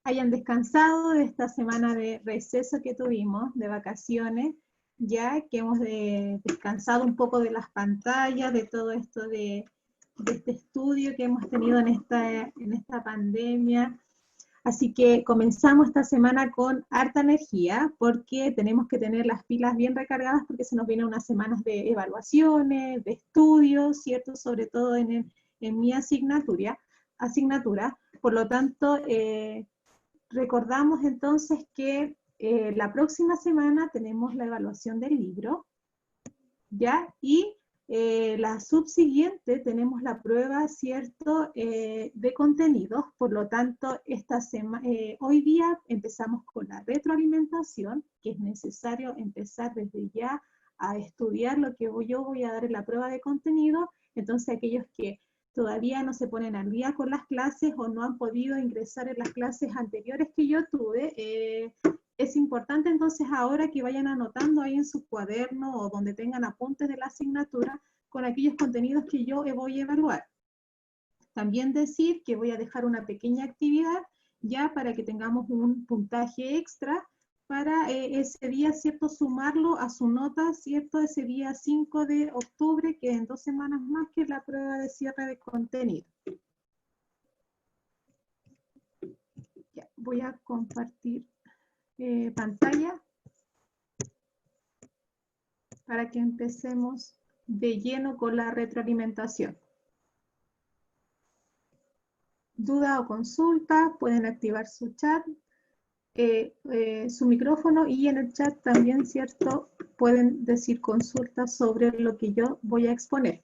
hayan descansado de esta semana de receso que tuvimos, de vacaciones, ya que hemos descansado un poco de las pantallas, de todo esto de este estudio que hemos tenido en esta pandemia. Así que comenzamos esta semana con harta energía porque tenemos que tener las pilas bien recargadas porque se nos vienen unas semanas de evaluaciones, de estudios, ¿cierto? Sobre todo en mi asignatura. Por lo tanto, recordamos entonces que la próxima semana tenemos la evaluación del libro, ¿ya? Y la subsiguiente tenemos la prueba, ¿cierto?, de contenidos. Por lo tanto, hoy día empezamos con la retroalimentación, que es necesario empezar desde ya a estudiar lo que yo voy a dar en la prueba de contenido. Entonces, aquellos que todavía no se ponen al día con las clases o no han podido ingresar en las clases anteriores que yo tuve, es importante entonces ahora que vayan anotando ahí en su cuaderno o donde tengan apuntes de la asignatura con aquellos contenidos que yo voy a evaluar. También decir que voy a dejar una pequeña actividad ya para que tengamos un puntaje extra para ese día, ¿cierto?, sumarlo a su nota, ¿cierto?, ese día 5 de octubre, que en 2 semanas más, que es la prueba de cierre de contenido. Ya, voy a compartir pantalla para que empecemos de lleno con la retroalimentación. Duda o consulta, pueden activar su chat, su micrófono, y en el chat también, ¿cierto?, pueden decir consultas sobre lo que yo voy a exponer.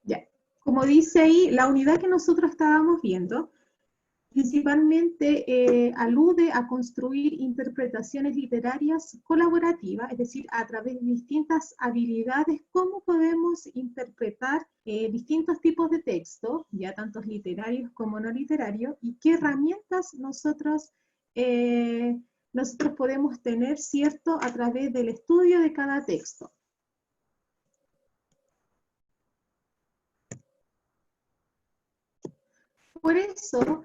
Ya, como dice ahí, la unidad que nosotros estábamos viendo principalmente alude a construir interpretaciones literarias colaborativas, es decir, a través de distintas habilidades, cómo podemos interpretar distintos tipos de texto, ya tantos literarios como no literarios, y qué herramientas nosotros podemos tener, ¿cierto?, a través del estudio de cada texto. Por eso,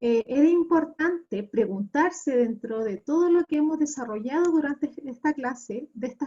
era importante preguntarse dentro de todo lo que hemos desarrollado durante estas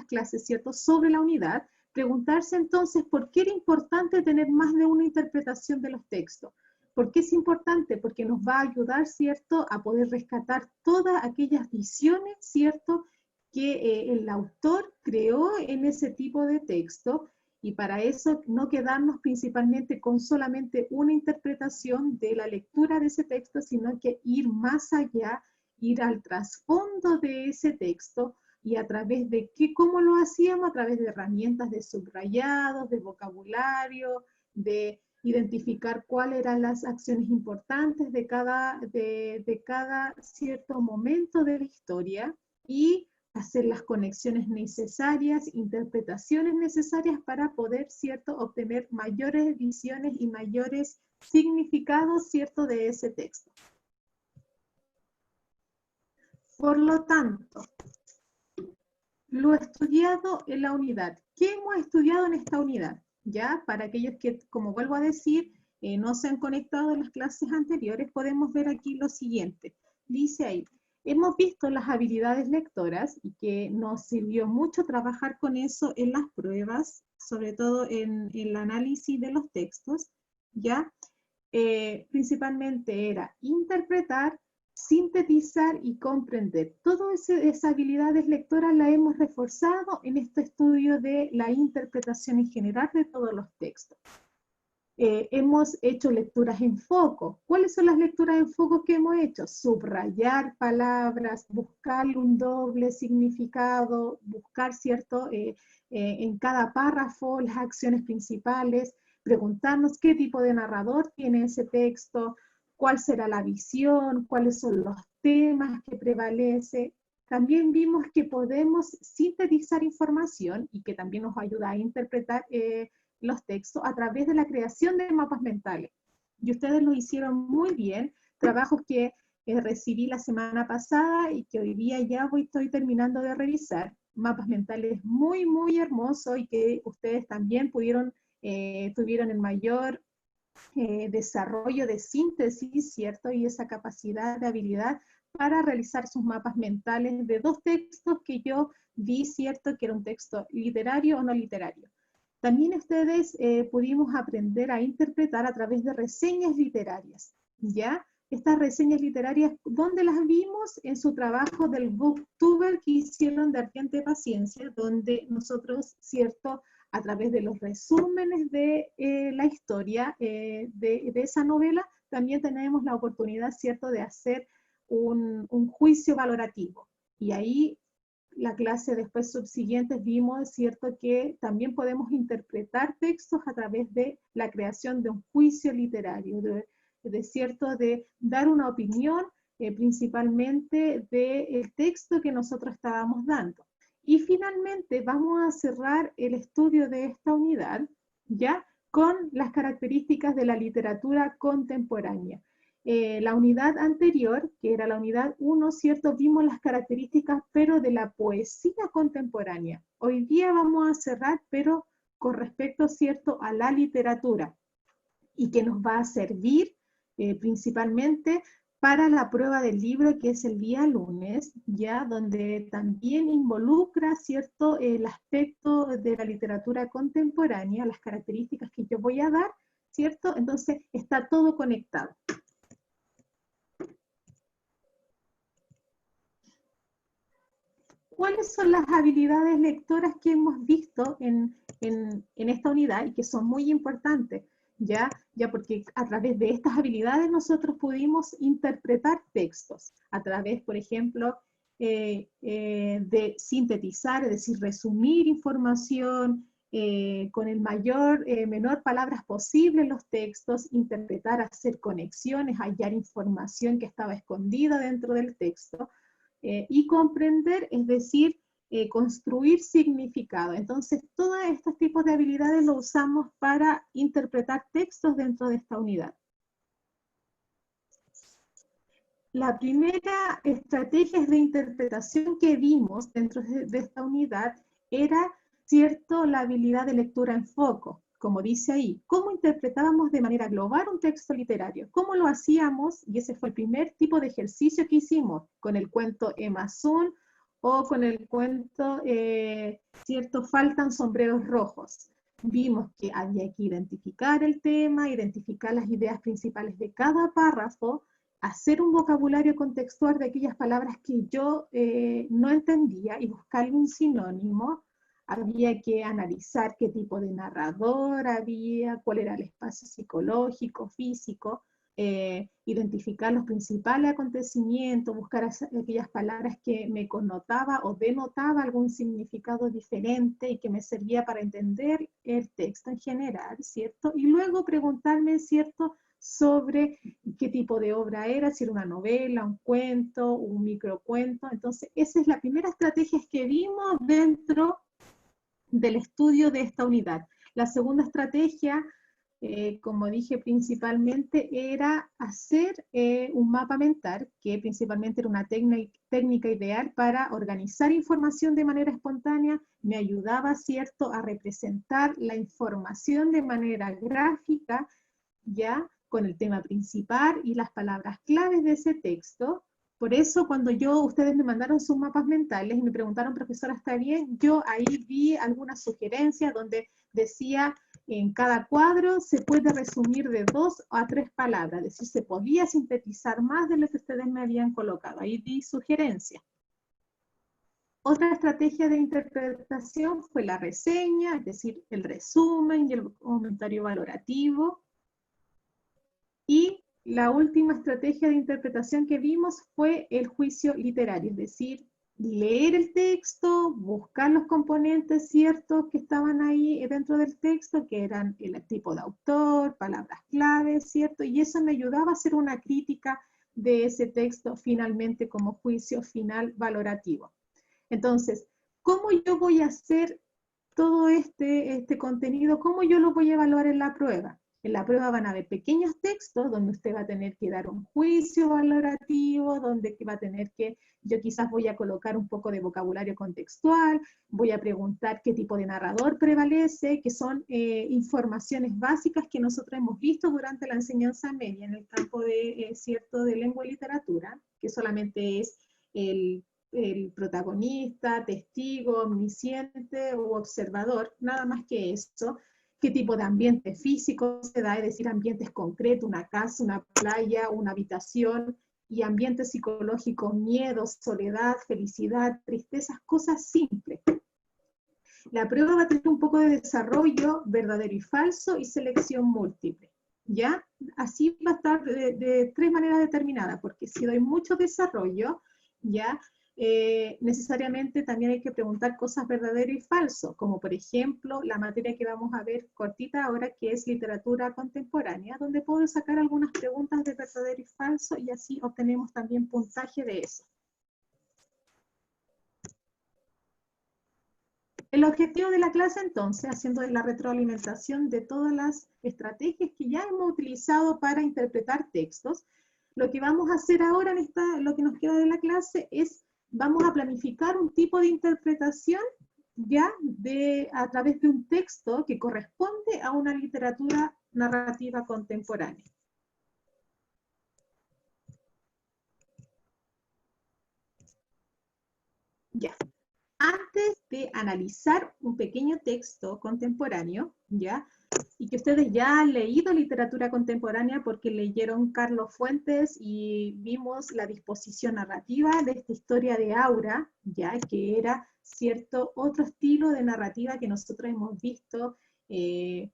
clases, ¿cierto?, sobre la unidad, preguntarse entonces por qué era importante tener más de una interpretación de los textos. ¿Por qué es importante? Porque nos va a ayudar, ¿cierto?, a poder rescatar todas aquellas visiones, ¿cierto?, que el autor creó en ese tipo de texto. Y para eso no quedarnos principalmente con solamente una interpretación de la lectura de ese texto, sino que ir más allá, ir al trasfondo de ese texto, y a través de cómo lo hacíamos, a través de herramientas de subrayados, de vocabulario, de identificar cuáles eran las acciones importantes de cada cierto momento de la historia, y hacer las conexiones necesarias, interpretaciones necesarias para poder, ¿cierto?, obtener mayores visiones y mayores significados, ¿cierto?, de ese texto. Por lo tanto, lo estudiado en la unidad. ¿Qué hemos estudiado en esta unidad? Ya, para aquellos que, como vuelvo a decir, no se han conectado en las clases anteriores, podemos ver aquí lo siguiente. Dice ahí, hemos visto las habilidades lectoras y que nos sirvió mucho trabajar con eso en las pruebas, sobre todo en el análisis de los textos, ¿ya? Principalmente era interpretar, sintetizar y comprender. Todas esas habilidades lectoras las hemos reforzado en este estudio de la interpretación en general de todos los textos. Hemos hecho lecturas en foco. ¿Cuáles son las lecturas en foco que hemos hecho? Subrayar palabras, buscar un doble significado, buscar, ¿cierto?, en cada párrafo las acciones principales, preguntarnos qué tipo de narrador tiene ese texto, cuál será la visión, cuáles son los temas que prevalecen. También vimos que podemos sintetizar información y que también nos ayuda a interpretar los textos a través de la creación de mapas mentales. Y ustedes lo hicieron muy bien, trabajos que recibí la semana pasada y que hoy día ya estoy terminando de revisar. mapas mentales muy, muy hermosos y que ustedes también tuvieron el mayor desarrollo de síntesis, ¿cierto? Y esa capacidad de habilidad para realizar sus mapas mentales de dos textos que yo vi, ¿cierto? Que era un texto literario o no literario. También ustedes pudimos aprender a interpretar a través de reseñas literarias, ¿ya? Estas reseñas literarias, ¿dónde las vimos? En su trabajo del Booktuber que hicieron de Ardiente Paciencia, donde nosotros, ¿cierto?, a través de los resúmenes de la historia de esa novela, también tenemos la oportunidad, ¿cierto?, de hacer un juicio valorativo. Y ahí la clase después subsiguientes vimos, ¿cierto?, que también podemos interpretar textos a través de la creación de un juicio literario, cierto, de dar una opinión principalmente del texto que nosotros estábamos dando. Y finalmente vamos a cerrar el estudio de esta unidad, ¿ya?, con las características de la literatura contemporánea. La unidad anterior, que era la unidad 1, ¿cierto?, vimos las características, pero de la poesía contemporánea. Hoy día vamos a cerrar, pero con respecto, ¿cierto?, a la literatura, y que nos va a servir principalmente para la prueba del libro, que es el día lunes, ya, donde también involucra, ¿cierto?, el aspecto de la literatura contemporánea, las características que yo voy a dar, ¿cierto? Entonces está todo conectado. ¿Cuáles son las habilidades lectoras que hemos visto en esta unidad y que son muy importantes? ¿Ya? Porque a través de estas habilidades nosotros pudimos interpretar textos, a través, por ejemplo, de sintetizar, es decir, resumir información con el menor palabras posible en los textos, interpretar, hacer conexiones, hallar información que estaba escondida dentro del texto, y comprender, es decir, construir significado. Entonces, todos estos tipos de habilidades los usamos para interpretar textos dentro de esta unidad. La primera estrategia de interpretación que vimos dentro de esta unidad era, ¿cierto?, la habilidad de lectura en foco, como dice ahí. ¿Cómo interpretábamos de manera global un texto literario? ¿Cómo lo hacíamos? Y ese fue el primer tipo de ejercicio que hicimos con el cuento Emma Sun o con el cuento, ¿cierto?, Faltan sombreros rojos. Vimos que había que identificar el tema, identificar las ideas principales de cada párrafo, hacer un vocabulario contextual de aquellas palabras que yo no entendía y buscarle un sinónimo. Había que analizar qué tipo de narrador había, cuál era el espacio psicológico, físico, identificar los principales acontecimientos, buscar aquellas palabras que me connotaba o denotaba algún significado diferente y que me servía para entender el texto en general, ¿cierto? Y luego preguntarme, ¿cierto?, sobre qué tipo de obra era, si era una novela, un cuento, un microcuento. Entonces, esa es la primera estrategia que vimos dentro del estudio de esta unidad. La segunda estrategia, como dije, principalmente era hacer un mapa mental, que principalmente era una técnica ideal para organizar información de manera espontánea. Me ayudaba, ¿cierto?, a representar la información de manera gráfica, ya, con el tema principal y las palabras claves de ese texto. Por eso cuando ustedes me mandaron sus mapas mentales y me preguntaron, profesora, ¿está bien?, yo ahí vi algunas sugerencias donde decía, en cada cuadro se puede resumir de 2 a 3 palabras, es decir, se podía sintetizar más de lo que ustedes me habían colocado. Ahí di sugerencias. Otra estrategia de interpretación fue la reseña, es decir, el resumen y el comentario valorativo. Y la última estrategia de interpretación que vimos fue el juicio literario, es decir, leer el texto, buscar los componentes ciertos que estaban ahí dentro del texto, que eran el tipo de autor, palabras claves, ¿cierto? Y eso me ayudaba a hacer una crítica de ese texto finalmente como juicio final valorativo. Entonces, ¿cómo yo voy a hacer todo este contenido? ¿Cómo yo lo voy a evaluar en la prueba? En la prueba van a haber pequeños textos donde usted va a tener que dar un juicio valorativo, donde va a tener que, yo quizás voy a colocar un poco de vocabulario contextual, voy a preguntar qué tipo de narrador prevalece, que son informaciones básicas que nosotros hemos visto durante la enseñanza media en el campo de, cierto, de lengua y literatura, que solamente es el protagonista, testigo, omnisciente o observador, nada más que eso. Qué tipo de ambiente físico se da, es decir, ambientes concretos, una casa, una playa, una habitación, y ambientes psicológicos, miedo, soledad, felicidad, tristezas, cosas simples. La prueba va a tener un poco de desarrollo verdadero y falso y selección múltiple, ¿ya? Así va a estar de tres maneras determinadas, porque si doy mucho desarrollo, ¿ya? Necesariamente también hay que preguntar cosas verdadero y falso, como por ejemplo la materia que vamos a ver cortita ahora, que es literatura contemporánea, donde puedo sacar algunas preguntas de verdadero y falso y así obtenemos también puntaje de eso. El objetivo de la clase entonces, haciendo la retroalimentación de todas las estrategias que ya hemos utilizado para interpretar textos, lo que vamos a hacer ahora en lo que nos queda de la clase es, vamos a planificar un tipo de interpretación ya a través de un texto que corresponde a una literatura narrativa contemporánea. Ya. Antes de analizar un pequeño texto contemporáneo, ¿ya? Y que ustedes ya han leído literatura contemporánea porque leyeron Carlos Fuentes y vimos la disposición narrativa de esta historia de Aura, ¿ya? Que era, cierto, otro estilo de narrativa que nosotros hemos visto,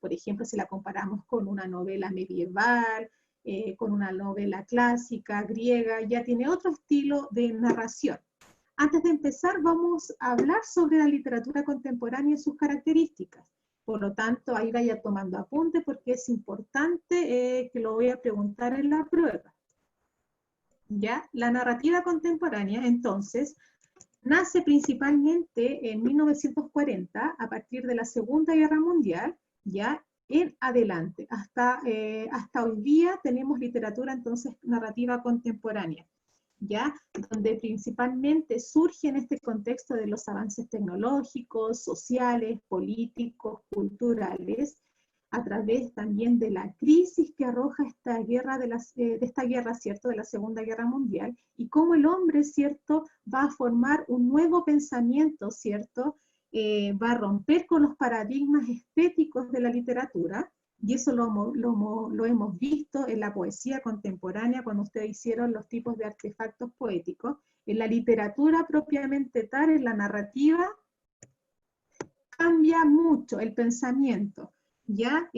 por ejemplo, si la comparamos con una novela medieval, con una novela clásica, griega, ya tiene otro estilo de narración. Antes de empezar, vamos a hablar sobre la literatura contemporánea y sus características. Por lo tanto, ahí vaya tomando apunte porque es importante que lo voy a preguntar en la prueba. ¿Ya? La narrativa contemporánea, entonces, nace principalmente en 1940, a partir de la Segunda Guerra Mundial, ¿ya? En adelante. Hasta hoy día tenemos literatura, entonces, narrativa contemporánea, ¿ya? Donde principalmente surge en este contexto de los avances tecnológicos, sociales, políticos, culturales, a través también de la crisis que arroja esta guerra de esta guerra, ¿cierto?, de la Segunda Guerra Mundial, y cómo el hombre, ¿cierto?, va a formar un nuevo pensamiento, ¿cierto?, va a romper con los paradigmas estéticos de la literatura, y eso lo hemos visto en la poesía contemporánea, cuando ustedes hicieron los tipos de artefactos poéticos. En la literatura propiamente tal, en la narrativa, cambia mucho el pensamiento, ¿ya?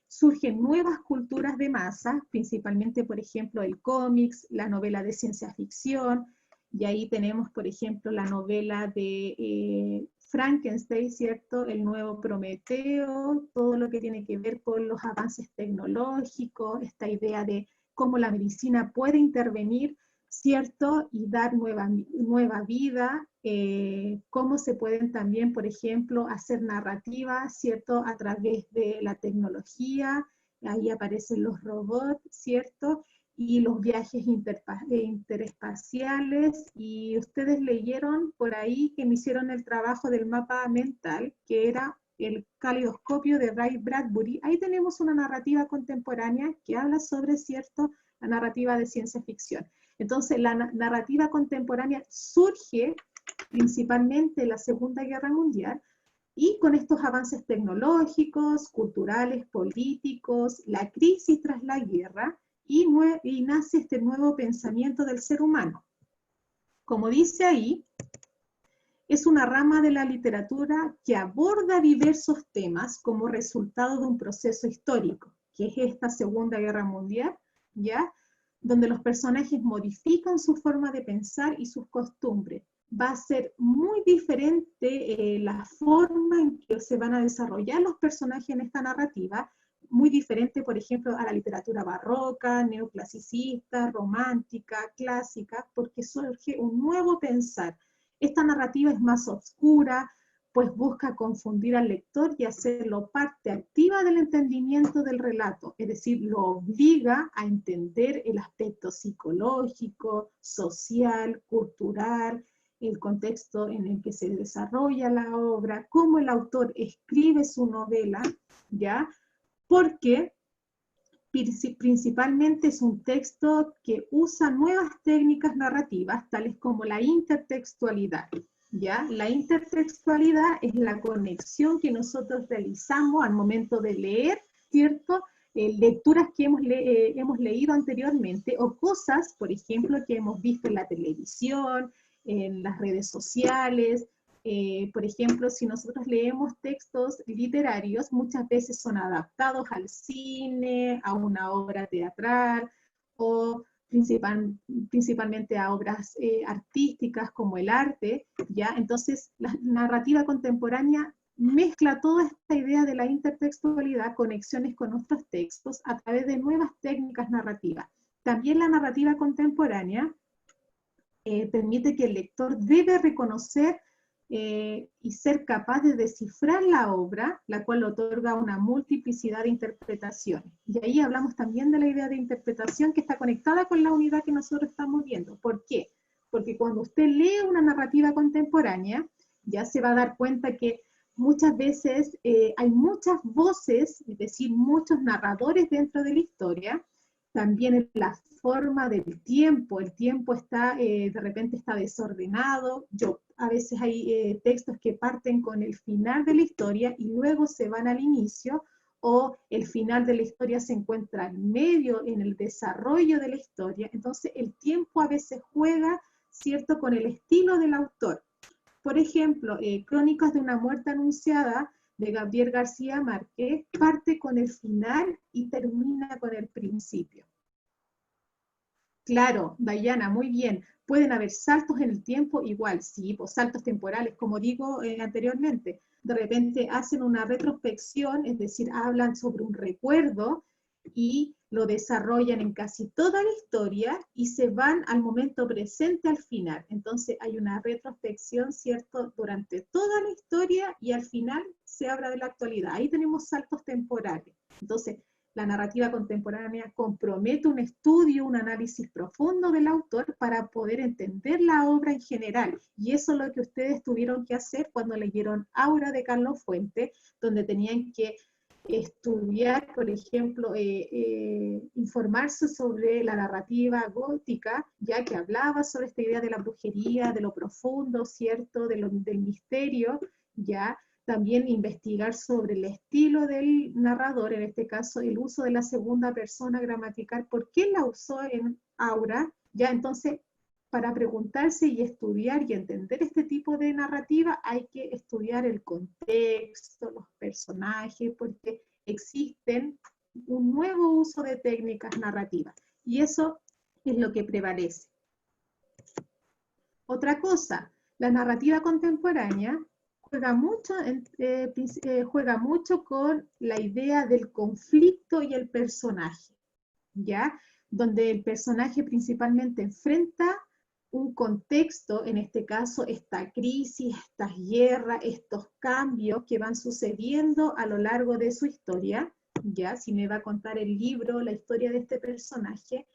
Surgen nuevas culturas de masa, principalmente, por ejemplo, el cómics, la novela de ciencia ficción, y ahí tenemos, por ejemplo, la novela de Frankenstein, ¿cierto? El nuevo Prometeo, todo lo que tiene que ver con los avances tecnológicos, esta idea de cómo la medicina puede intervenir, ¿cierto? Y dar nueva vida, cómo se pueden también, por ejemplo, hacer narrativas, ¿cierto? A través de la tecnología, ahí aparecen los robots, ¿cierto? Y los viajes interespaciales, y ustedes leyeron por ahí que me hicieron el trabajo del mapa mental, que era el caleidoscopio de Ray Bradbury. Ahí tenemos una narrativa contemporánea que habla sobre, ¿cierto?, la narrativa de ciencia ficción. Entonces, la narrativa contemporánea surge principalmente en la Segunda Guerra Mundial, y con estos avances tecnológicos, culturales, políticos, la crisis tras la guerra, y nace este nuevo pensamiento del ser humano. Como dice ahí, es una rama de la literatura que aborda diversos temas como resultado de un proceso histórico, que es esta Segunda Guerra Mundial, ¿ya?, donde los personajes modifican su forma de pensar y sus costumbres. Va a ser muy diferente la forma en que se van a desarrollar los personajes en esta narrativa, muy diferente, por ejemplo, a la literatura barroca, neoclasicista, romántica, clásica, porque surge un nuevo pensar. Esta narrativa es más oscura, pues busca confundir al lector y hacerlo parte activa del entendimiento del relato, es decir, lo obliga a entender el aspecto psicológico, social, cultural, el contexto en el que se desarrolla la obra, cómo el autor escribe su novela, ¿ya? Porque principalmente es un texto que usa nuevas técnicas narrativas, tales como la intertextualidad, ¿ya? La intertextualidad es la conexión que nosotros realizamos al momento de leer, ¿cierto? Lecturas que hemos leído anteriormente, o cosas, por ejemplo, que hemos visto en la televisión, en las redes sociales. Por ejemplo, si nosotros leemos textos literarios, muchas veces son adaptados al cine, a una obra teatral, o principalmente a obras artísticas como el arte, ¿ya? Entonces, la narrativa contemporánea mezcla toda esta idea de la intertextualidad, conexiones con otros textos, a través de nuevas técnicas narrativas. También la narrativa contemporánea permite que el lector debe reconocer y ser capaz de descifrar la obra, la cual otorga una multiplicidad de interpretaciones. Y ahí hablamos también de la idea de interpretación que está conectada con la unidad que nosotros estamos viendo. ¿Por qué? Porque cuando usted lee una narrativa contemporánea, ya se va a dar cuenta que muchas veces hay muchas voces, es decir, muchos narradores dentro de la historia. También la forma del tiempo, el tiempo está, de repente está desordenado. A veces hay textos que parten con el final de la historia y luego se van al inicio, o el final de la historia se encuentra en medio, en el desarrollo de la historia. Entonces el tiempo a veces juega, ¿cierto?, con el estilo del autor. Por ejemplo, Crónicas de una muerte anunciada, de Gabriel García Márquez, parte con el final y termina con el principio. Claro, Dayana, muy bien. Pueden haber saltos en el tiempo, igual, sí, pues saltos temporales, como digo anteriormente. De repente hacen una retrospección, es decir, hablan sobre un recuerdo y lo desarrollan en casi toda la historia y se van al momento presente al final. Entonces hay una retrospección, ¿cierto?, durante toda la historia y al final se habla de la actualidad. Ahí tenemos saltos temporales. Entonces, la narrativa contemporánea compromete un estudio, un análisis profundo del autor para poder entender la obra en general. Y eso es lo que ustedes tuvieron que hacer cuando leyeron Aura de Carlos Fuentes, donde tenían que estudiar, por ejemplo, informarse sobre la narrativa gótica, ya que hablaba sobre esta idea de la brujería, de lo profundo, ¿cierto?, del misterio, ya. También investigar sobre el estilo del narrador, en este caso el uso de la segunda persona gramatical, por qué la usó en Aura, ya. Entonces, para preguntarse y estudiar y entender este tipo de narrativa hay que estudiar el contexto, los personajes, porque existen un nuevo uso de técnicas narrativas y eso es lo que prevalece. Otra cosa, la narrativa contemporánea juega mucho con la idea del conflicto y el personaje, ¿ya? Donde el personaje principalmente enfrenta un contexto, en este caso esta crisis, estas guerras, estos cambios que van sucediendo a lo largo de su historia, ¿ya? Si me va a contar el libro, la historia de este personaje,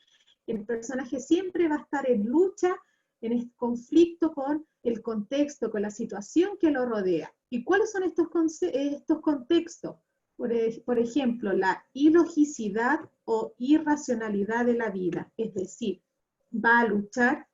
el personaje siempre va a estar en lucha, en este conflicto con el contexto, con la situación que lo rodea. ¿Y cuáles son estos contextos? Por ejemplo, la ilogicidad o irracionalidad de la vida, es decir, va a luchar,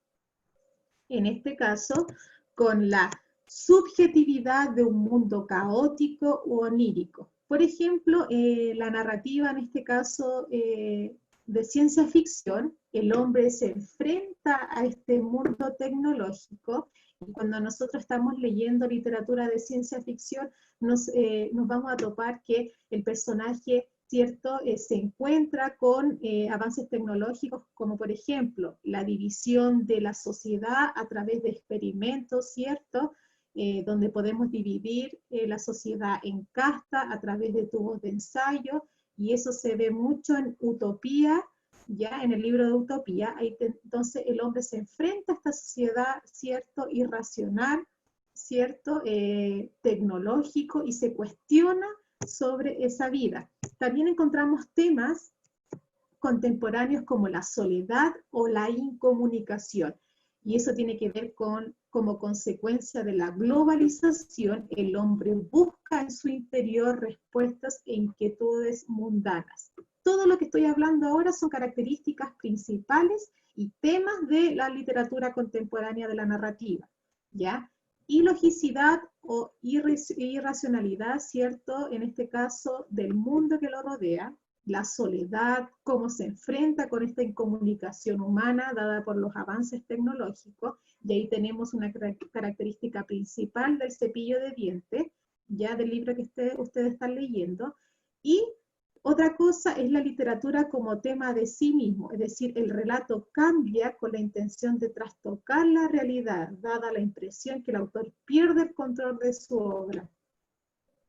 en este caso, con la subjetividad de un mundo caótico u onírico. Por ejemplo, la narrativa, en este caso, de ciencia ficción, el hombre se enfrenta a este mundo tecnológico y cuando nosotros estamos leyendo literatura de ciencia ficción nos vamos a topar que el personaje, ¿cierto?, se encuentra con avances tecnológicos como por ejemplo la división de la sociedad a través de experimentos, ¿cierto?, donde podemos dividir la sociedad en casta a través de tubos de ensayo, y eso se ve mucho en Utopía, ya en el libro de Utopía. Entonces el hombre se enfrenta a esta sociedad, ¿cierto?, irracional, ¿cierto? Tecnológico y se cuestiona sobre esa vida. También encontramos temas contemporáneos como la soledad o la incomunicación. Y eso tiene que ver con, como consecuencia de la globalización, el hombre busca en su interior respuestas e inquietudes mundanas. Todo lo que estoy hablando ahora son características principales y temas de la literatura contemporánea de la narrativa, ¿ya? Ilogicidad o irracionalidad, ¿cierto? En este caso, del mundo que lo rodea, la soledad, cómo se enfrenta con esta incomunicación humana dada por los avances tecnológicos, y ahí tenemos una característica principal del cepillo de dientes, ya del libro que ustedes están leyendo, y otra cosa es la literatura como tema de sí mismo, es decir, el relato cambia con la intención de trastocar la realidad, dada la impresión que el autor pierde el control de su obra.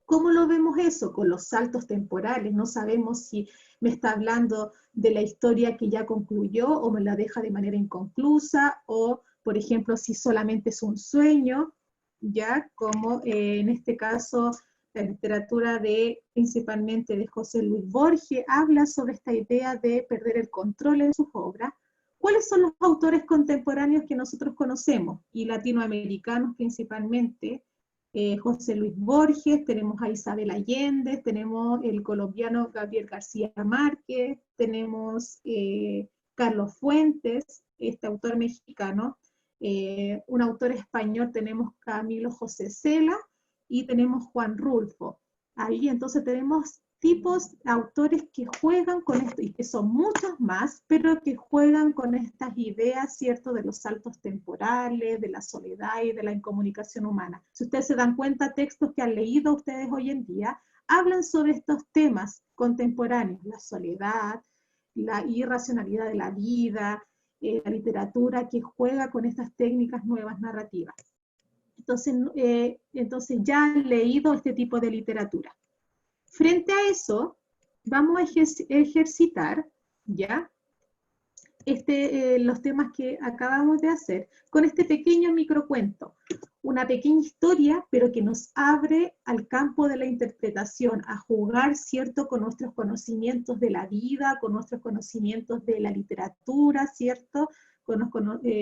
¿Cómo lo vemos eso? Con los saltos temporales. No sabemos si me está hablando de la historia que ya concluyó o me la deja de manera inconclusa, o, por ejemplo, si solamente es un sueño, ya como en este caso la literatura principalmente de José Luis Borges habla sobre esta idea de perder el control en sus obras. ¿Cuáles son los autores contemporáneos que nosotros conocemos? Y latinoamericanos principalmente. José Luis Borges, tenemos a Isabel Allende, tenemos el colombiano Gabriel García Márquez, tenemos Carlos Fuentes, este autor mexicano, un autor español tenemos Camilo José Cela y tenemos Juan Rulfo. Ahí entonces tenemos tipos, autores que juegan con esto, y que son muchos más, pero que juegan con estas ideas, ¿cierto?, de los saltos temporales, de la soledad y de la incomunicación humana. Si ustedes se dan cuenta, textos que han leído ustedes hoy en día, hablan sobre estos temas contemporáneos, la soledad, la irracionalidad de la vida, la literatura que juega con estas técnicas nuevas narrativas. Entonces ya han leído este tipo de literatura. Frente a eso, vamos a ejercitar, ¿ya? Los temas que acabamos de hacer con este pequeño microcuento. Una pequeña historia, pero que nos abre al campo de la interpretación, a jugar, ¿cierto?, con nuestros conocimientos de la vida, con nuestros conocimientos de la literatura, ¿cierto?, con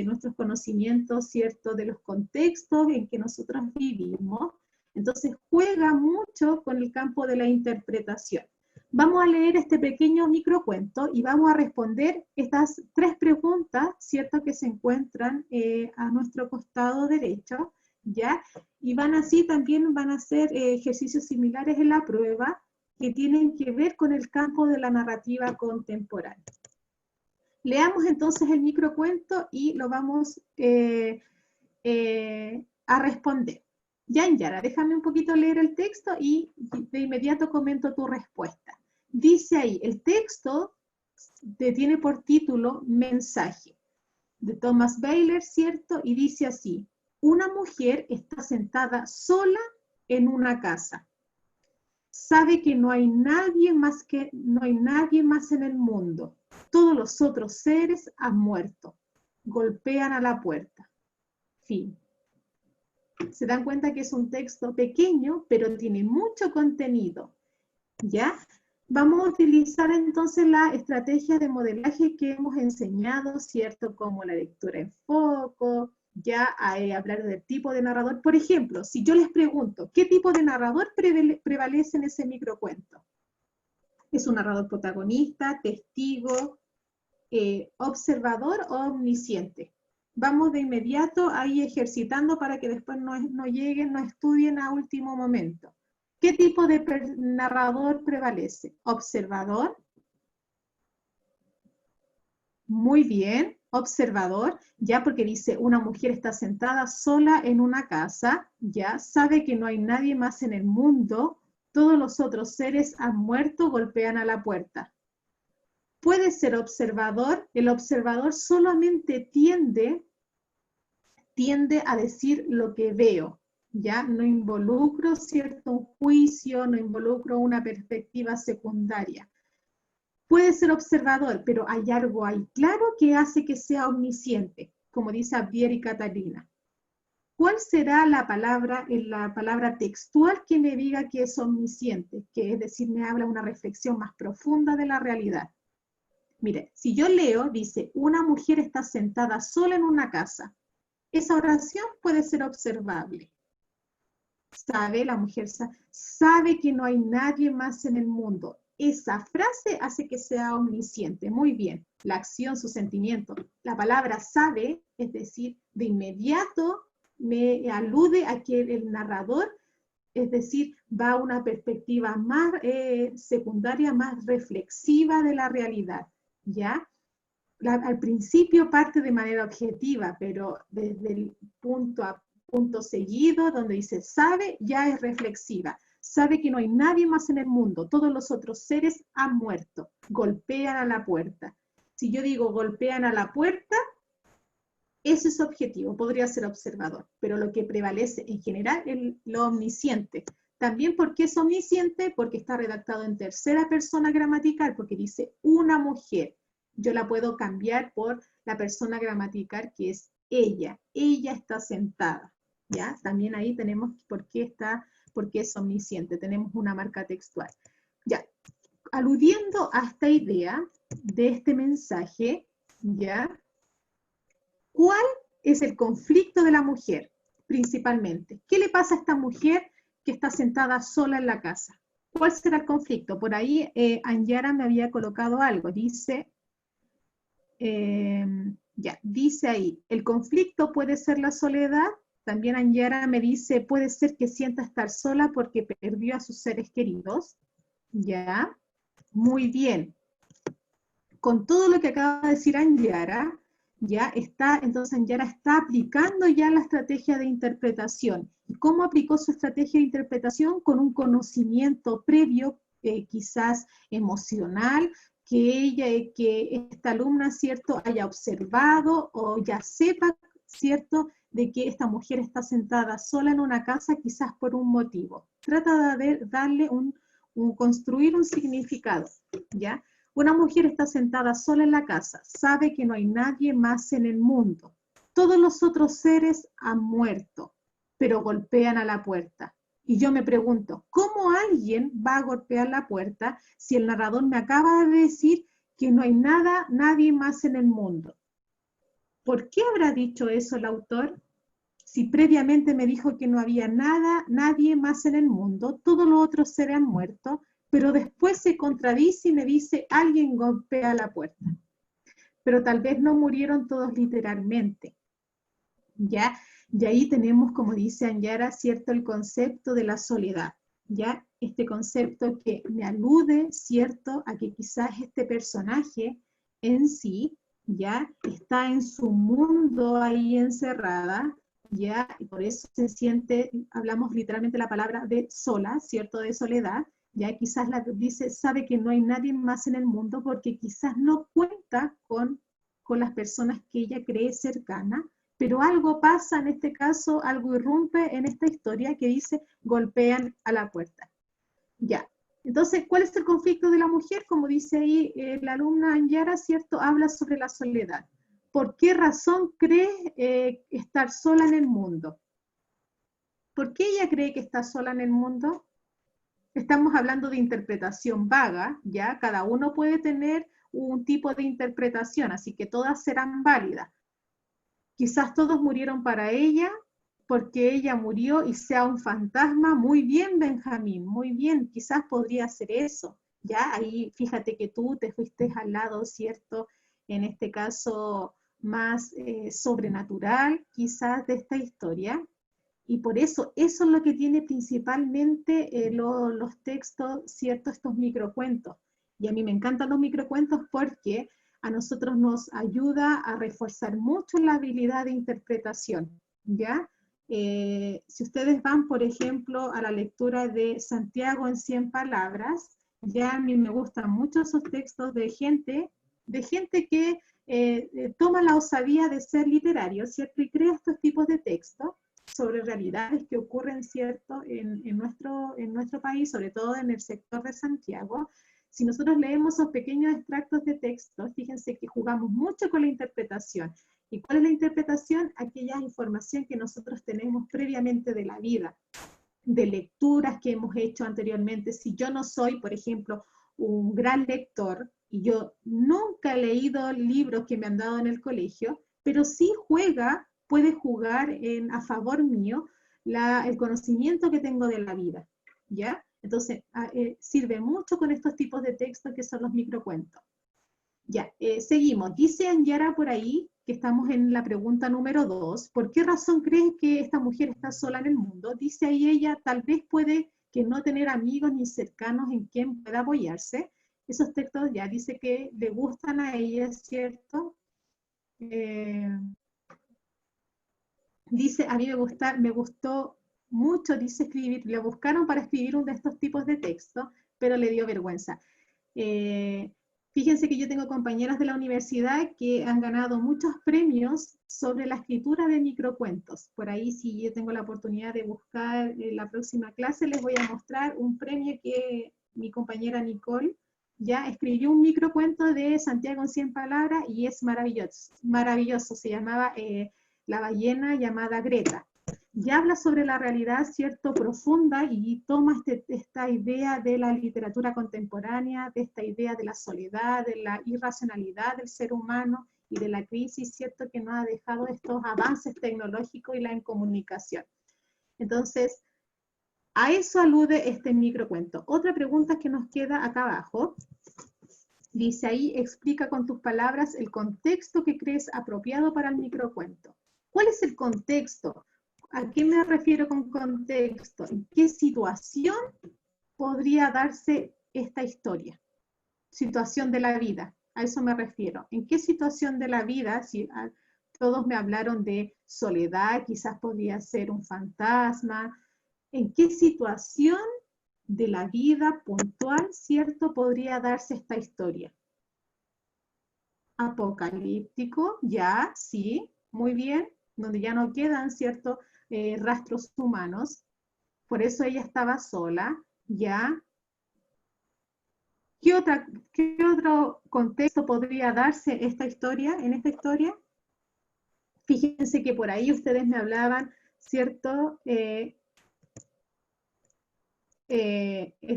nuestros conocimientos, ¿cierto?, de los contextos en que nosotros vivimos. Entonces juega mucho con el campo de la interpretación. Vamos a leer este pequeño microcuento y vamos a responder estas 3 preguntas, ¿cierto?, que se encuentran a nuestro costado derecho, ¿ya? Y también van a hacer ejercicios similares en la prueba que tienen que ver con el campo de la narrativa contemporánea. Leamos entonces el microcuento y lo vamos a responder. Yara, déjame un poquito leer el texto y de inmediato comento tu respuesta. Dice ahí, el texto tiene por título Mensaje, de Thomas Baylor, ¿cierto? Y dice así: una mujer está sentada sola en una casa. Sabe que no hay nadie más en el mundo. Todos los otros seres han muerto. Golpean a la puerta. Fin. Se dan cuenta que es un texto pequeño, pero tiene mucho contenido, ¿ya? Vamos a utilizar entonces la estrategia de modelaje que hemos enseñado, ¿cierto? Como la lectura en foco, ya hablar del tipo de narrador. Por ejemplo, si yo les pregunto, ¿qué tipo de narrador prevalece en ese microcuento? ¿Es un narrador protagonista, testigo, observador o omnisciente? Vamos de inmediato ahí ejercitando para que después no estudien a último momento. ¿Qué tipo de narrador prevalece? ¿Observador? Muy bien, observador, ya, porque dice, una mujer está sentada sola en una casa, ya, sabe que no hay nadie más en el mundo, todos los otros seres han muerto, golpean a la puerta. Puede ser observador, el observador solamente tiende a decir lo que veo, ¿ya? No involucro, ¿cierto?, un juicio, no involucro una perspectiva secundaria. Puede ser observador, pero hay algo ahí claro que hace que sea omnisciente, como dice Abdiel y Catalina. ¿cuál será la palabra textual que me diga que es omnisciente? Que es decir, me habla una reflexión más profunda de la realidad. Mire, si yo leo, dice, una mujer está sentada sola en una casa. Esa oración puede ser observable. Sabe, la mujer sabe que no hay nadie más en el mundo. Esa frase hace que sea omnisciente. Muy bien. La acción, su sentimiento. La palabra sabe, es decir, de inmediato me alude a que el narrador, es decir, va a una perspectiva más secundaria, más reflexiva de la realidad. ¿Ya? Al principio parte de manera objetiva, pero desde el punto seguido, donde dice sabe, ya es reflexiva. Sabe que no hay nadie más en el mundo, todos los otros seres han muerto, golpean a la puerta. Si yo digo golpean a la puerta, ese es objetivo, podría ser observador, pero lo que prevalece en general es lo omnisciente. También, ¿por qué es omnisciente? Porque está redactado en tercera persona gramatical, porque dice una mujer. Yo la puedo cambiar por la persona gramatical que es ella. Ella está sentada, ¿ya? También ahí tenemos por qué es omnisciente. Tenemos una marca textual. Ya, aludiendo a esta idea de este mensaje, ¿ya? ¿Cuál es el conflicto de la mujer, principalmente? ¿Qué le pasa a esta mujer que está sentada sola en la casa? ¿Cuál será el conflicto? Por ahí Anyara me había colocado algo. Dice, dice ahí, el conflicto puede ser la soledad. También Anyara me dice, puede ser que sienta estar sola porque perdió a sus seres queridos. Ya, muy bien. Con todo lo que acaba de decir Anyara, entonces Anyara está aplicando ya la estrategia de interpretación. ¿Y cómo aplicó su estrategia de interpretación? Con un conocimiento previo, quizás emocional, que esta alumna, ¿cierto?, haya observado o ya sepa, ¿cierto?, de que esta mujer está sentada sola en una casa, quizás por un motivo. Trata de darle construir un significado, ¿ya? Una mujer está sentada sola en la casa, sabe que no hay nadie más en el mundo. Todos los otros seres han muerto, pero golpean a la puerta. Y yo me pregunto, ¿cómo alguien va a golpear la puerta si el narrador me acaba de decir que no hay nadie más en el mundo? ¿Por qué habrá dicho eso el autor? Si previamente me dijo que no había nadie más en el mundo, todos los otros seres han muerto, pero después se contradice y me dice, alguien golpea la puerta. Pero tal vez no murieron todos literalmente, ¿ya? Y ahí tenemos, como dice Anyara, ¿cierto?, el concepto de la soledad, ¿ya? Este concepto que me alude, ¿cierto?, a que quizás este personaje en sí, ¿ya?, está en su mundo ahí encerrada, ¿ya? Y por eso se siente, hablamos literalmente la palabra de sola, ¿cierto?, de soledad, ya quizás sabe que no hay nadie más en el mundo porque quizás no cuenta con las personas que ella cree cercana, pero algo pasa en este caso, algo irrumpe en esta historia que dice golpean a la puerta. Ya, entonces, ¿cuál es el conflicto de la mujer? Como dice ahí la alumna Anyara, ¿cierto? Habla sobre la soledad. ¿Por qué razón cree estar sola en el mundo? ¿Por qué ella cree que está sola en el mundo? Estamos hablando de interpretación vaga, ¿ya? Cada uno puede tener un tipo de interpretación, así que todas serán válidas. Quizás todos murieron para ella, porque ella murió y sea un fantasma. Muy bien, Benjamín, muy bien, quizás podría ser eso, ¿ya? Ahí fíjate que tú te fuiste al lado, ¿cierto? En este caso más sobrenatural, quizás, de esta historia. Y por eso es lo que tiene principalmente los textos, ¿cierto? Estos microcuentos. Y a mí me encantan los microcuentos porque a nosotros nos ayuda a reforzar mucho la habilidad de interpretación, ¿ya? Si ustedes van, por ejemplo, a la lectura de Santiago en 100 palabras, ya a mí me gustan mucho esos textos de gente que toma la osadía de ser literario, ¿cierto? Y crea estos tipos de textos sobre realidades que ocurren, ¿cierto?, en nuestro país, sobre todo en el sector de Santiago. Si nosotros leemos esos pequeños extractos de texto, fíjense que jugamos mucho con la interpretación. ¿Y cuál es la interpretación? Aquella información que nosotros tenemos previamente de la vida, de lecturas que hemos hecho anteriormente. Si yo no soy, por ejemplo, un gran lector, y yo nunca he leído libros que me han dado en el colegio, pero sí puede jugar a favor mío el conocimiento que tengo de la vida, ¿ya? Entonces, sirve mucho con estos tipos de textos que son los microcuentos. Ya, seguimos. Dice Anyara por ahí, que estamos en la pregunta número 2, ¿por qué razón crees que esta mujer está sola en el mundo? Dice ahí ella, tal vez puede que no tener amigos ni cercanos en quien pueda apoyarse. Esos textos ya dice que le gustan a ella, ¿cierto? Dice, a mí me gustó mucho, dice escribir, le buscaron para escribir uno de estos tipos de textos, pero le dio vergüenza. Fíjense que yo tengo compañeras de la universidad que han ganado muchos premios sobre la escritura de microcuentos. Por ahí, si yo tengo la oportunidad de buscar la próxima clase, les voy a mostrar un premio que mi compañera Nicole ya escribió, un microcuento de Santiago en 100 palabras, y es maravilloso, maravilloso. Se llamaba La ballena llamada Greta. Y habla sobre la realidad, ¿cierto?, profunda, y toma esta idea de la literatura contemporánea, de esta idea de la soledad, de la irracionalidad del ser humano y de la crisis, ¿cierto?, que nos ha dejado estos avances tecnológicos y la incomunicación. Entonces, a eso alude este microcuento. Otra pregunta que nos queda acá abajo, dice ahí, explica con tus palabras el contexto que crees apropiado para el microcuento. ¿Cuál es el contexto? ¿A qué me refiero con contexto? ¿En qué situación podría darse esta historia? Situación de la vida, a eso me refiero. ¿En qué situación de la vida? Si todos me hablaron de soledad, quizás podría ser un fantasma. ¿En qué situación de la vida puntual, cierto, podría darse esta historia? Apocalíptico, ya, sí, muy bien, donde ya no quedan, cierto, rastros humanos. Por eso ella estaba sola, ya. ¿Qué otro contexto podría darse esta historia, en esta historia? Fíjense que por ahí ustedes me hablaban, ¿cierto? Es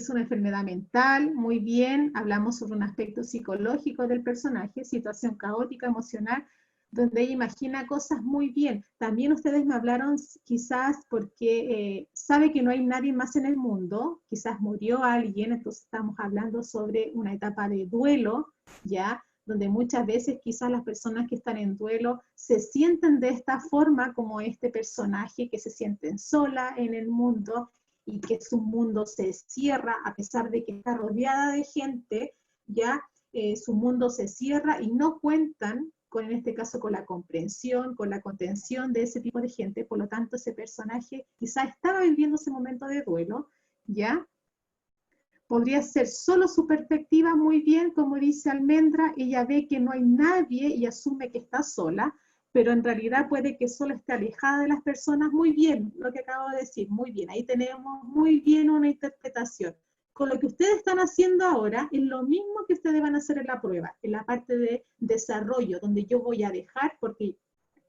una enfermedad mental, muy bien, hablamos sobre un aspecto psicológico del personaje, situación caótica, emocional, donde ella imagina cosas muy bien. También ustedes me hablaron quizás porque sabe que no hay nadie más en el mundo, quizás murió alguien, entonces estamos hablando sobre una etapa de duelo, ¿ya? Donde muchas veces quizás las personas que están en duelo se sienten de esta forma, como este personaje, que se sienten sola en el mundo, y que su mundo se cierra a pesar de que está rodeada de gente, ya su mundo se cierra y no cuentan con, en este caso, con la comprensión, con la contención de ese tipo de gente. Por lo tanto, ese personaje quizá estaba viviendo ese momento de duelo, ya. Podría ser solo su perspectiva, muy bien, como dice Almendra, ella ve que no hay nadie y asume que está sola, pero en realidad puede que solo esté alejada de las personas. Muy bien, lo que acabo de decir, muy bien, ahí tenemos muy bien una interpretación. Con lo que ustedes están haciendo ahora es lo mismo que ustedes van a hacer en la prueba, en la parte de desarrollo, donde yo voy a dejar, porque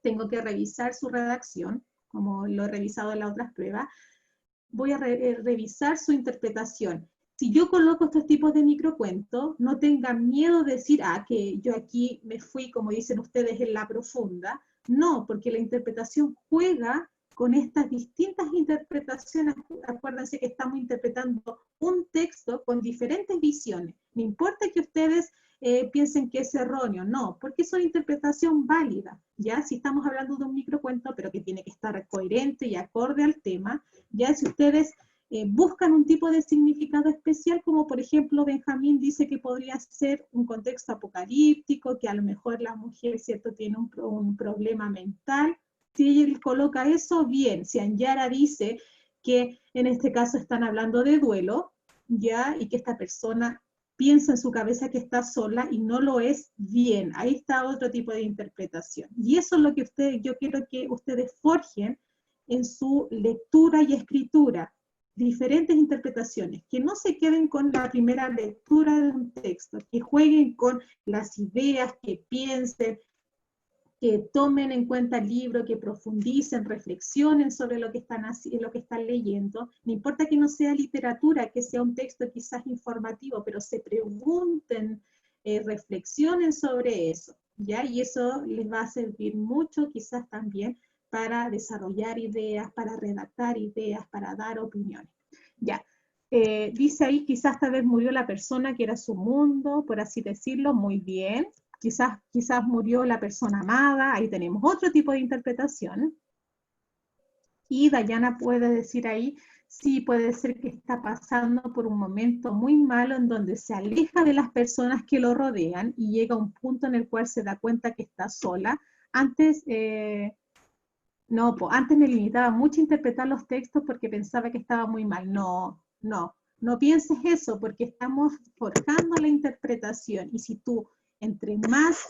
tengo que revisar su redacción, como lo he revisado en las otras pruebas, voy a revisar su interpretación. Si yo coloco estos tipos de microcuentos, no tengan miedo de decir, que yo aquí me fui, como dicen ustedes, en la profunda. No, porque la interpretación juega con estas distintas interpretaciones. Acuérdense que estamos interpretando un texto con diferentes visiones. No importa que ustedes piensen que es erróneo, no, porque es una interpretación válida, ¿ya? Si estamos hablando de un microcuento, pero que tiene que estar coherente y acorde al tema, ya si ustedes buscan un tipo de significado especial, como por ejemplo Benjamín dice que podría ser un contexto apocalíptico, que a lo mejor la mujer, ¿cierto?, tiene un problema mental. Si él coloca eso, bien. Si Anyara dice que en este caso están hablando de duelo, ya, y que esta persona piensa en su cabeza que está sola y no lo es, bien. Ahí está otro tipo de interpretación. Y eso es lo que yo quiero que ustedes forjen en su lectura y escritura. Diferentes interpretaciones, que no se queden con la primera lectura de un texto, que jueguen con las ideas, que piensen, que tomen en cuenta el libro, que profundicen, reflexionen sobre lo que están leyendo. No importa que no sea literatura, que sea un texto quizás informativo, pero se pregunten, reflexionen sobre eso, ¿ya? Y eso les va a servir mucho quizás también para desarrollar ideas, para redactar ideas, para dar opiniones. Ya. Dice ahí, quizás tal vez murió la persona que era su mundo, por así decirlo, muy bien. Quizás murió la persona amada, ahí tenemos otro tipo de interpretación. Y Dayana puede decir ahí, sí, puede ser que está pasando por un momento muy malo en donde se aleja de las personas que lo rodean y llega a un punto en el cual se da cuenta que está sola. Antes, antes me limitaba mucho a interpretar los textos porque pensaba que estaba muy mal. No pienses eso porque estamos forjando la interpretación y si tú entre más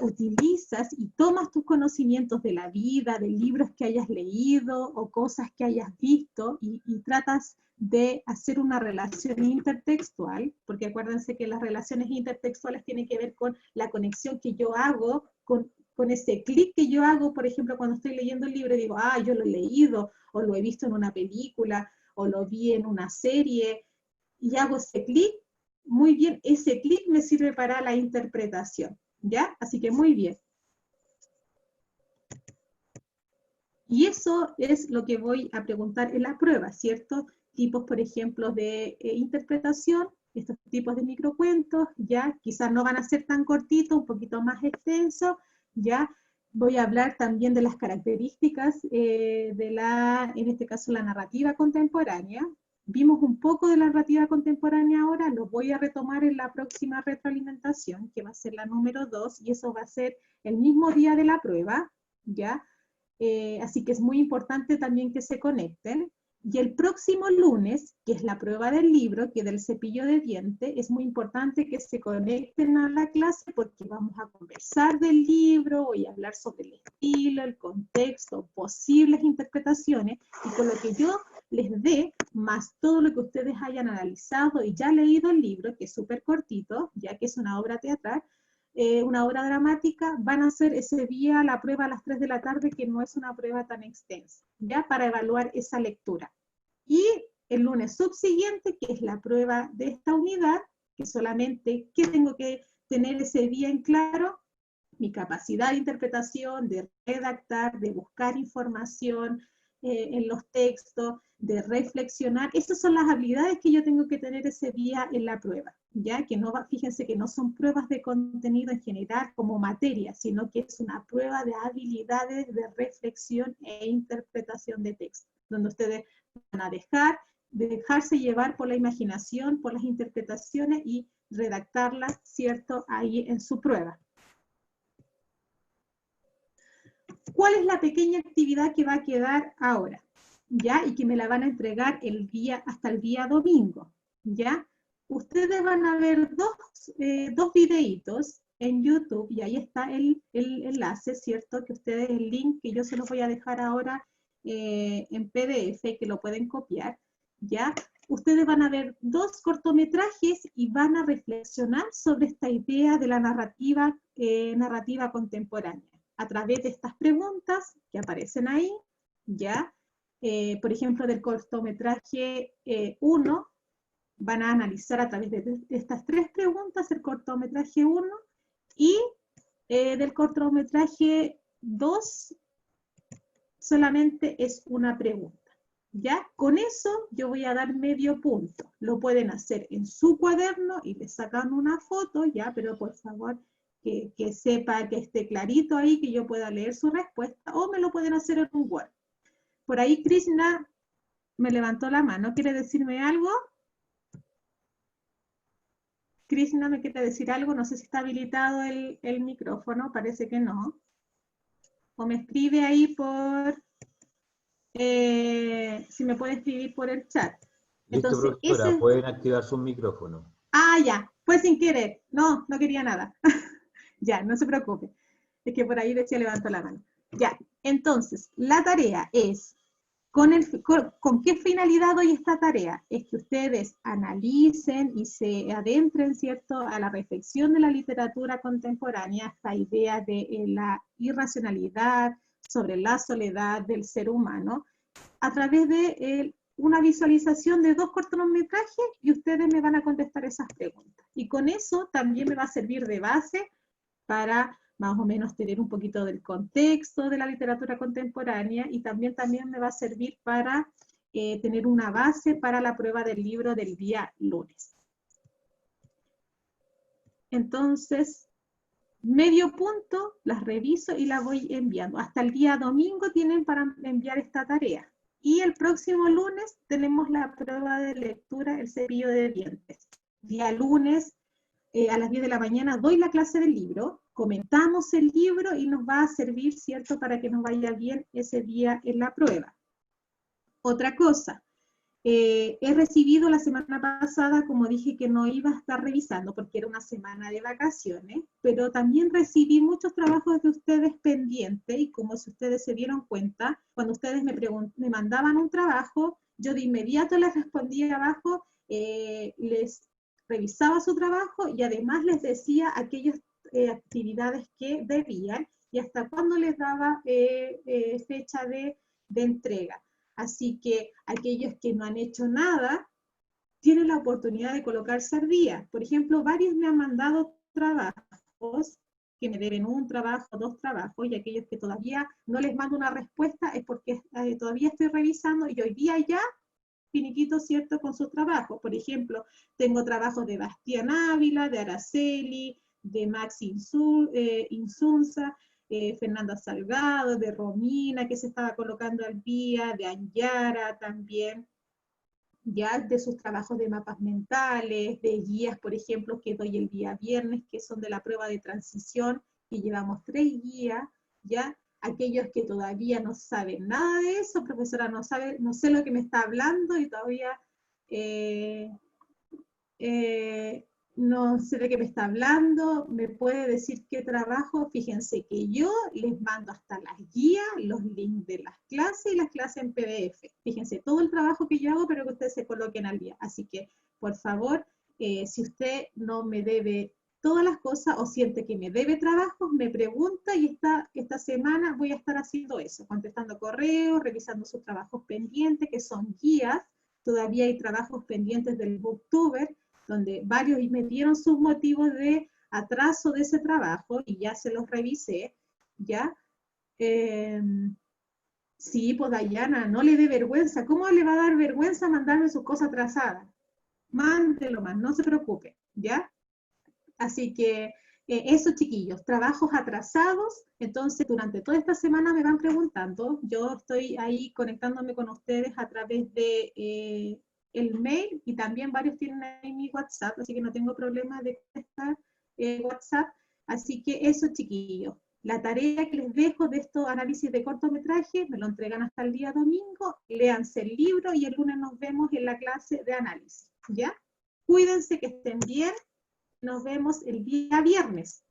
utilizas y tomas tus conocimientos de la vida, de libros que hayas leído o cosas que hayas visto y tratas de hacer una relación intertextual, porque acuérdense que las relaciones intertextuales tienen que ver con la conexión que yo hago con ese clic que yo hago, por ejemplo, cuando estoy leyendo el libro y digo, yo lo he leído, o lo he visto en una película, o lo vi en una serie, y hago ese clic, muy bien, ese clic me sirve para la interpretación, ¿ya? Así que muy bien. Y eso es lo que voy a preguntar en la prueba, ¿cierto? Tipos, por ejemplo, de interpretación, estos tipos de microcuentos, ya quizás no van a ser tan cortitos, un poquito más extensos, ya voy a hablar también de las características en este caso, la narrativa contemporánea. Vimos un poco de la narrativa contemporánea ahora, lo voy a retomar en la próxima retroalimentación, que va a ser la número 2, y eso va a ser el mismo día de la prueba, ¿ya? Así que es muy importante también que se conecten. Y el próximo lunes, que es la prueba del libro, que del cepillo de diente, es muy importante que se conecten a la clase porque vamos a conversar del libro, voy a hablar sobre el estilo, el contexto, posibles interpretaciones, y con lo que yo les dé, más todo lo que ustedes hayan analizado y ya leído el libro, que es súper cortito, ya que es una obra teatral, una obra dramática, van a hacer ese día la prueba a las 3 de la tarde, que no es una prueba tan extensa, ya para evaluar esa lectura. Y el lunes subsiguiente, que es la prueba de esta unidad, que solamente, ¿qué tengo que tener ese día en claro? Mi capacidad de interpretación, de redactar, de buscar información en los textos, de reflexionar. Esas son las habilidades que yo tengo que tener ese día en la prueba, ¿ya? Que no, fíjense que no son pruebas de contenido en general como materia, sino que es una prueba de habilidades de reflexión e interpretación de texto, donde ustedes van a dejarse llevar por la imaginación, por las interpretaciones y redactarlas, ¿cierto?, ahí en su prueba. ¿Cuál es la pequeña actividad que va a quedar ahora? ¿Ya? Y que me la van a entregar hasta el día domingo, ¿ya? Ustedes van a ver dos videitos en YouTube, y ahí está el enlace, ¿cierto? Que ustedes, el link que yo se los voy a dejar ahora en PDF, que lo pueden copiar, ¿ya? Ustedes van a ver dos cortometrajes y van a reflexionar sobre esta idea de la narrativa contemporánea a través de estas preguntas que aparecen ahí, ¿ya? Por ejemplo, del cortometraje 1, van a analizar a través de estas tres preguntas el cortometraje 1, y del cortometraje 2 solamente es una pregunta, ¿ya? Con eso yo voy a dar medio punto. Lo pueden hacer en su cuaderno y le sacan una foto, ¿ya? Pero por favor, que sepa, que esté clarito ahí, que yo pueda leer su respuesta, o me lo pueden hacer en un Word. Por ahí Krishna me levantó la mano. ¿Quiere decirme algo? Krishna me quiere decir algo. No sé si está habilitado el micrófono. Parece que no. O me escribe ahí si me puede escribir por el chat. Listo, Entonces, profesora, pueden activar su micrófono. Ya, fue sin querer. No quería nada. Ya, no se preocupe. Es que por ahí decía levanto la mano. Ya, entonces, la tarea es ¿Con qué finalidad doy esta tarea? Es que ustedes analicen y se adentren, ¿cierto?, a la reflexión de la literatura contemporánea, esta idea de la irracionalidad, sobre la soledad del ser humano, a través de una visualización de 2 cortometrajes, y ustedes me van a contestar esas preguntas. Y con eso también me va a servir de base para más o menos tener un poquito del contexto de la literatura contemporánea, y también me va a servir para tener una base para la prueba del libro del día lunes. Entonces, medio punto, las reviso y las voy enviando. Hasta el día domingo tienen para enviar esta tarea. Y el próximo lunes tenemos la prueba de lectura, el cepillo de dientes. Día lunes, a las 10 de la mañana, doy la clase del libro, comentamos el libro y nos va a servir, ¿cierto?, para que nos vaya bien ese día en la prueba. Otra cosa, he recibido la semana pasada, como dije, que no iba a estar revisando porque era una semana de vacaciones, pero también recibí muchos trabajos de ustedes pendientes, y como si ustedes se dieron cuenta, cuando ustedes me mandaban un trabajo, yo de inmediato les respondía abajo, les revisaba su trabajo y además les decía aquellas actividades que debían y hasta cuándo les daba fecha de entrega. Así que aquellos que no han hecho nada tienen la oportunidad de colocarse al día. Por ejemplo, varios me han mandado trabajos que me deben un trabajo, 2 trabajos, y aquellos que todavía no les mando una respuesta es porque todavía estoy revisando, y hoy día ya finiquito, ¿cierto?, con sus trabajos. Por ejemplo, tengo trabajos de Bastián Ávila, de Araceli, de Max Insunza, Fernanda Salgado, de Romina, que se estaba colocando al día, de Anyara también, ya de sus trabajos de mapas mentales, de guías, por ejemplo, que doy el día viernes, que son de la prueba de transición, que llevamos 3 guías, ya. Aquellos que todavía no saben nada de eso, profesora, no sé lo que me está hablando y todavía no sé de qué me está hablando, me puede decir qué trabajo. Fíjense que yo les mando hasta las guías, los links de las clases y las clases en PDF. Fíjense todo el trabajo que yo hago, pero que ustedes se coloquen al día. Así que, por favor, si usted no me debe todas las cosas o siente que me debe trabajos, me pregunta, y esta semana voy a estar haciendo eso, contestando correos, revisando sus trabajos pendientes, que son guías. Todavía hay trabajos pendientes del Booktuber, donde varios me dieron sus motivos de atraso de ese trabajo y ya se los revisé, ¿ya? Sí, pues Dayana, no le dé vergüenza. ¿Cómo le va a dar vergüenza mandarme sus cosas atrasadas? Mándelo más, no se preocupe, ¿ya? Así que eso, chiquillos, trabajos atrasados. Entonces, durante toda esta semana me van preguntando. Yo estoy ahí conectándome con ustedes a través de el mail, y también varios tienen ahí mi WhatsApp, así que no tengo problema de contestar WhatsApp. Así que eso, chiquillos. La tarea que les dejo de estos análisis de cortometraje me lo entregan hasta el día domingo. Léanse el libro y el lunes nos vemos en la clase de análisis, ¿ya? Cuídense, que estén bien. Nos vemos el día viernes.